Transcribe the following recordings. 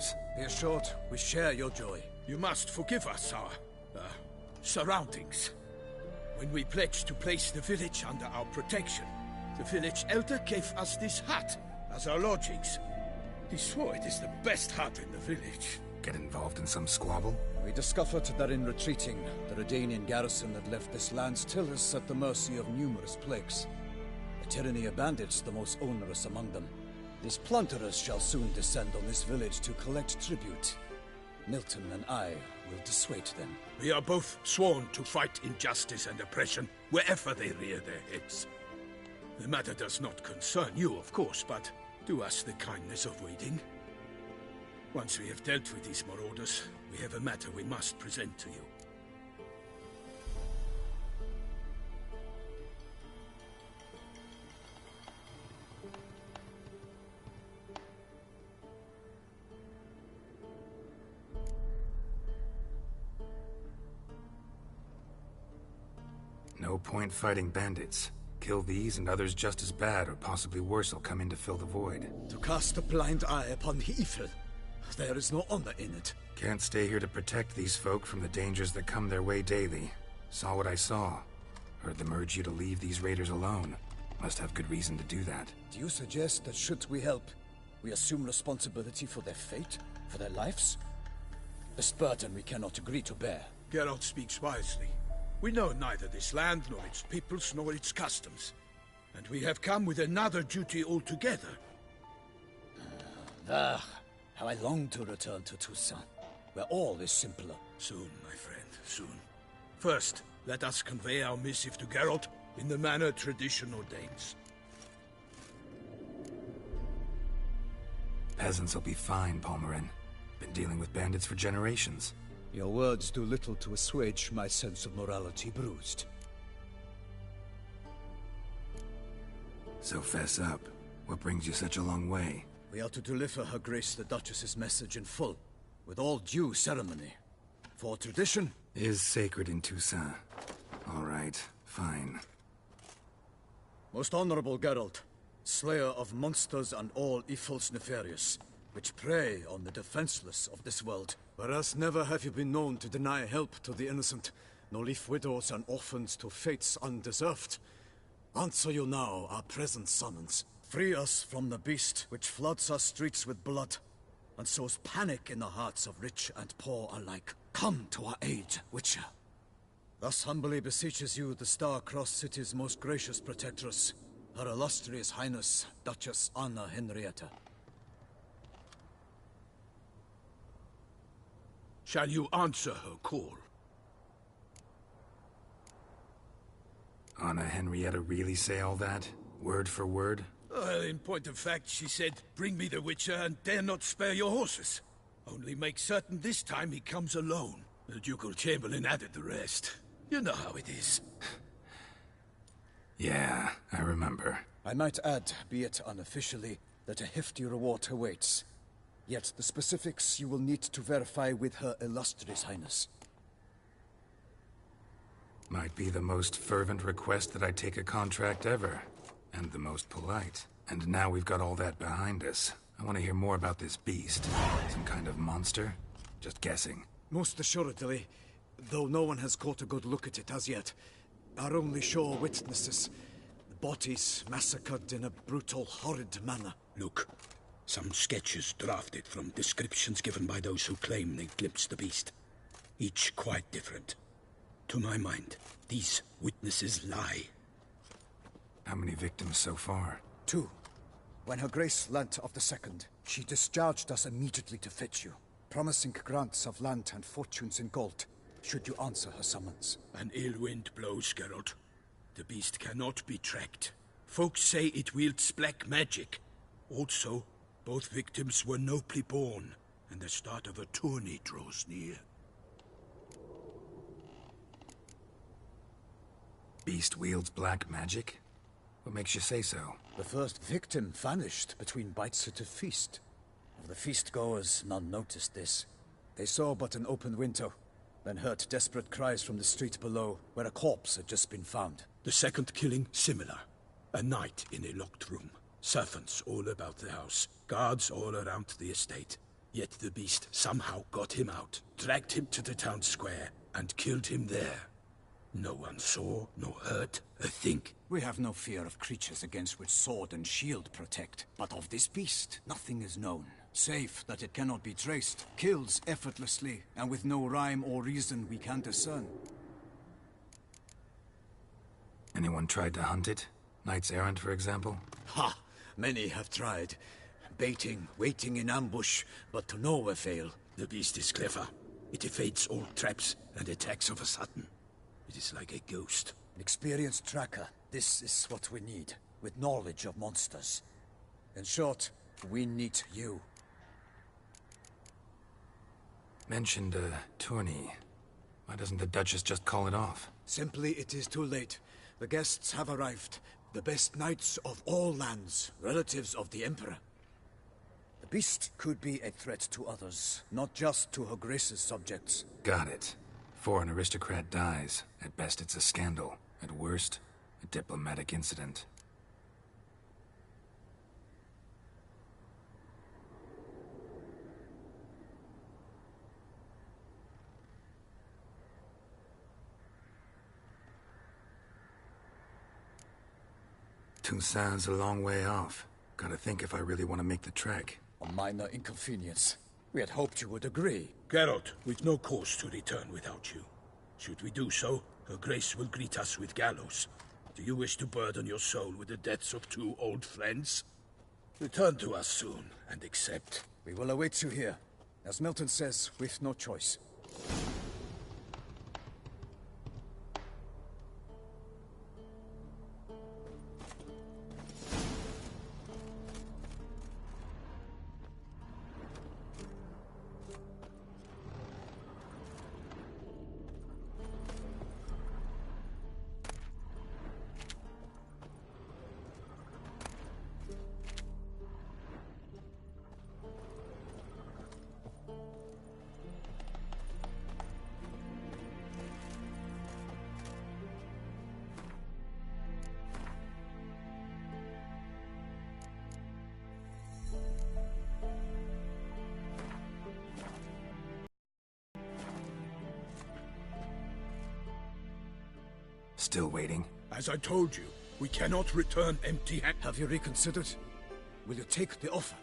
ours. Be assured, we share your joy. You must forgive us our surroundings. When we pledged to place the village under our protection, the village elder gave us this hut as our lodgings. He swore it is the best hut in the village. Get involved in some squabble? We discovered that in retreating, the Redanian garrison had left this land still is at the mercy of numerous plagues. The tyranny of bandits the most onerous among them. These plunderers shall soon descend on this village to collect tribute. Milton and I will dissuade them. We are both sworn to fight injustice and oppression wherever they rear their heads. The matter does not concern you, of course, but do us the kindness of waiting. Once we have dealt with these marauders, we have a matter we must present to you. No point fighting bandits. Kill these and others just as bad or possibly worse will come in to fill the void. To cast a blind eye upon the evil. There is no honor in it. Can't stay here to protect these folk from the dangers that come their way daily. Saw what I saw. Heard them urge you to leave these raiders alone. Must have good reason to do that. Do you suggest that should we help, we assume responsibility for their fate? For their lives? A burden we cannot agree to bear. Geralt speaks wisely. We know neither this land, nor its peoples, nor its customs. And we have come with another duty altogether. How I long to return to Toussaint, where all is simpler. Soon, my friend, soon. First, let us convey our missive to Geralt in the manner tradition ordains. Peasants will be fine, Palmerin. Been dealing with bandits for generations. Your words do little to assuage my sense of morality bruised. So fess up. What brings you such a long way? We are to deliver Her Grace the Duchess's message in full, with all due ceremony. For tradition is sacred in Toussaint. All right, fine. Most honorable Geralt, slayer of monsters and all evils nefarious, which prey on the defenseless of this world. Whereas never have you been known to deny help to the innocent, nor leave widows and orphans to fates undeserved. Answer you now our present summons. Free us from the beast which floods our streets with blood, and sows panic in the hearts of rich and poor alike. Come to our aid, Witcher. Thus humbly beseeches you the Star-Crossed City's most gracious protectress, Her Illustrious Highness, Duchess Anna Henrietta. Shall you answer her call? Anna Henrietta really say all that? Word for word? In point of fact, she said, bring me the Witcher and dare not spare your horses. Only make certain this time he comes alone. The Ducal Chamberlain added the rest. You know how it is. Yeah, I remember. I might add, be it unofficially, that a hefty reward awaits. Yet the specifics you will need to verify with Her Illustrious Highness. Might be the most fervent request that I take a contract ever. And the most polite. And now we've got all that behind us. I want to hear more about this beast. Some kind of monster? Just guessing. Most assuredly, though no one has caught a good look at it as yet. Our only sure witnesses. The bodies massacred in a brutal, horrid manner. Look. Some sketches drafted from descriptions given by those who claim they glimpsed the beast. Each quite different. To my mind, these witnesses lie. How many victims so far? 2. When Her Grace learnt of the second, she discharged us immediately to fetch you, promising grants of land and fortunes in gold, should you answer her summons. An ill wind blows, Geralt. The beast cannot be tracked. Folks say it wields black magic. Also, both victims were nobly born, and the start of a tourney draws near. Beast wields black magic? What makes you say so? The first victim vanished between bites at a feast. Of the feast-goers, none noticed this. They saw but an open window, then heard desperate cries from the street below, where a corpse had just been found. The second killing, similar. A night in a locked room. Servants all about the house. Guards all around the estate. Yet the beast somehow got him out, dragged him to the town square, and killed him there. No one saw, nor heard a thing. We have no fear of creatures against which sword and shield protect. But of this beast, nothing is known. Save that it cannot be traced, kills effortlessly, and with no rhyme or reason we can discern. Anyone tried to hunt it? Knights errant, for example? Ha! Many have tried. Baiting, waiting in ambush, but to no avail. The beast is clever. It evades all traps and attacks of a sudden. It is like a ghost. An experienced tracker. This is what we need, with knowledge of monsters. In short, we need you. Mentioned a tourney. Why doesn't the Duchess just call it off? Simply, it is too late. The guests have arrived. The best knights of all lands, relatives of the Emperor. The beast could be a threat to others, not just to Her Grace's subjects. Got it. Before an aristocrat dies, at best it's a scandal. At worst, a diplomatic incident. Toussaint's a long way off. Gotta think if I really want to make the trek. A minor inconvenience. We had hoped you would agree. Geralt, we've no cause to return without you. Should we do so, Her Grace will greet us with gallows. Do you wish to burden your soul with the deaths of two old friends? Return to us soon, and accept. We will await you here. As Milton says, we've no choice. Still waiting? As I told you, we cannot return empty-handed. Have you reconsidered? Will you take the offer?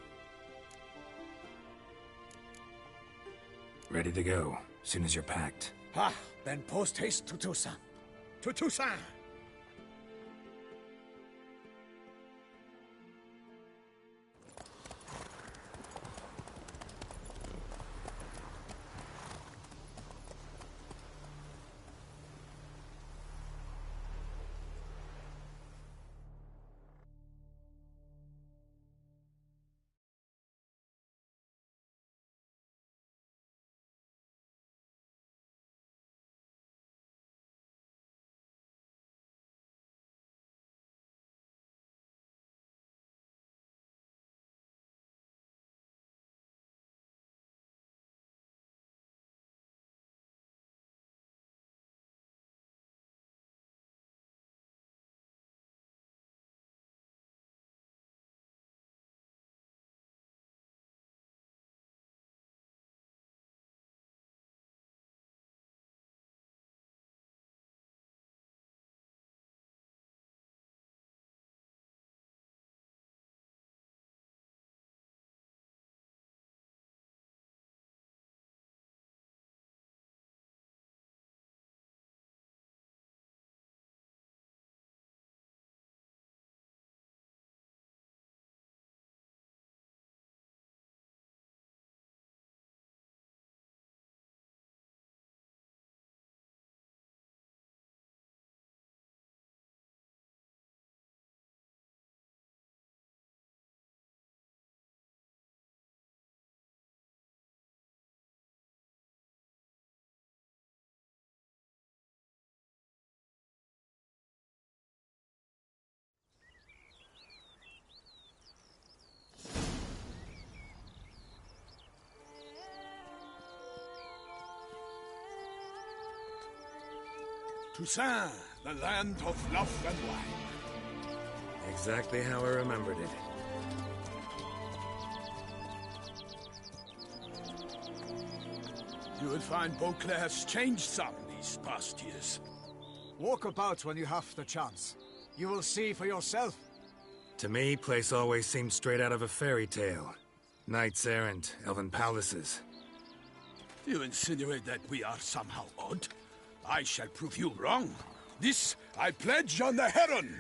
Ready to go, soon as you're packed. Ha! Then post-haste to Toussaint. To Toussaint! Toussaint, the land of love and wine. Exactly how I remembered it. You will find Beauclair's changed some these past years. Walk about when you have the chance. You will see for yourself. To me, place always seemed straight out of a fairy tale. Knights errant, elven palaces. You insinuate that we are somehow odd? I shall prove you wrong. This I pledge on the Heron!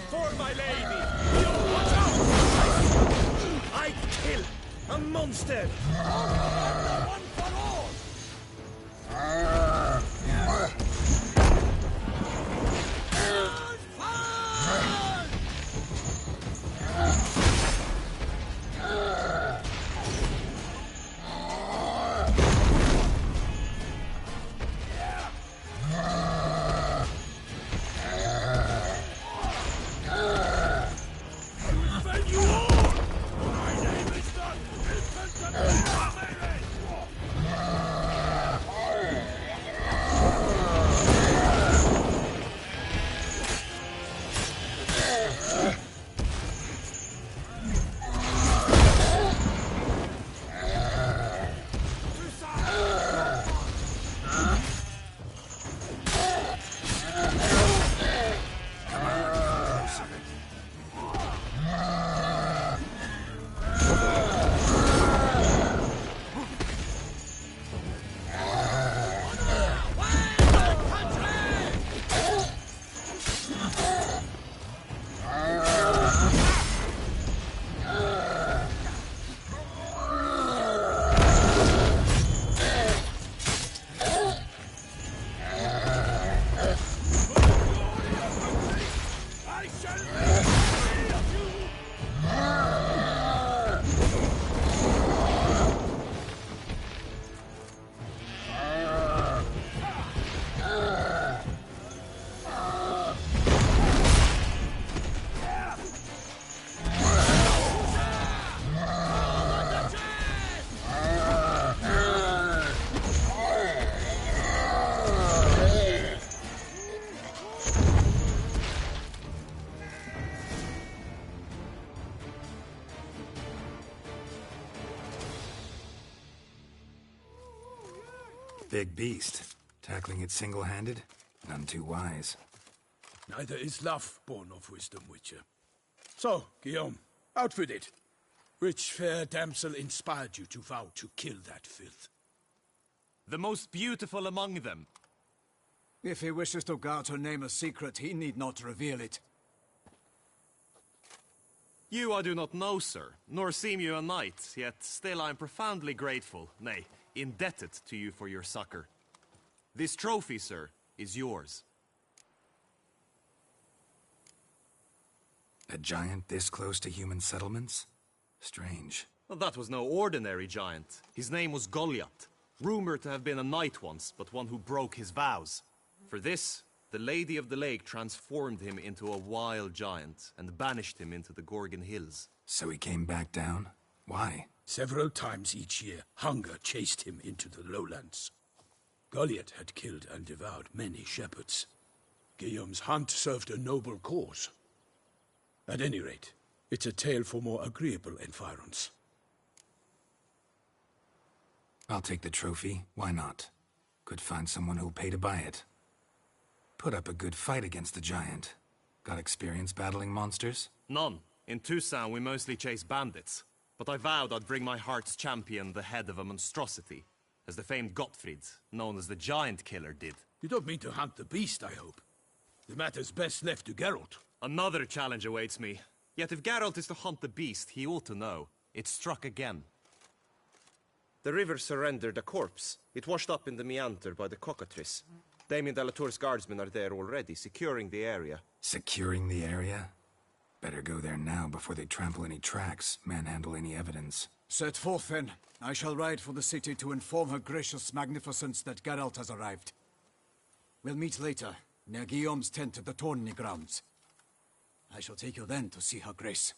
For my lady! Watch out! I kill a monster! One for all! Big beast. Tackling it single-handed? None too wise. Neither is love born of wisdom, Witcher. So, Guillaume, out with it. Which fair damsel inspired you to vow to kill that filth? The most beautiful among them. If he wishes to guard her name a secret, he need not reveal it. You I do not know, sir, nor seem you a knight, yet still I am profoundly grateful, nay, indebted to you for your succor. This trophy, sir, is yours. A giant this close to human settlements? Strange. Well, that was no ordinary giant. His name was Goliath, rumored to have been a knight once, but one who broke his vows. For this, the Lady of the Lake transformed him into a wild giant and banished him into the Gorgon Hills. So he came back down? Why? Several times each year, hunger chased him into the lowlands. Goliath had killed and devoured many shepherds. Guillaume's hunt served a noble cause. At any rate, it's a tale for more agreeable environs. I'll take the trophy. Why not? Could find someone who'll pay to buy it. Put up a good fight against the giant. Got experience battling monsters? None. In Toussaint, we mostly chase bandits. But I vowed I'd bring my heart's champion the head of a monstrosity, as the famed Gottfried, known as the Giant Killer, did. You don't mean to hunt the beast, I hope. The matter's best left to Geralt. Another challenge awaits me. Yet if Geralt is to hunt the beast, he ought to know. It struck again. The river surrendered a corpse. It washed up in the meander by the cockatrice. Damien de la Tour's guardsmen are there already, securing the area. Securing the area? Better go there now before they trample any tracks, manhandle any evidence. Set forth, then. I shall ride for the city to inform her gracious magnificence that Geralt has arrived. We'll meet later, near Guillaume's tent at the Tourney grounds. I shall take you then to see her grace.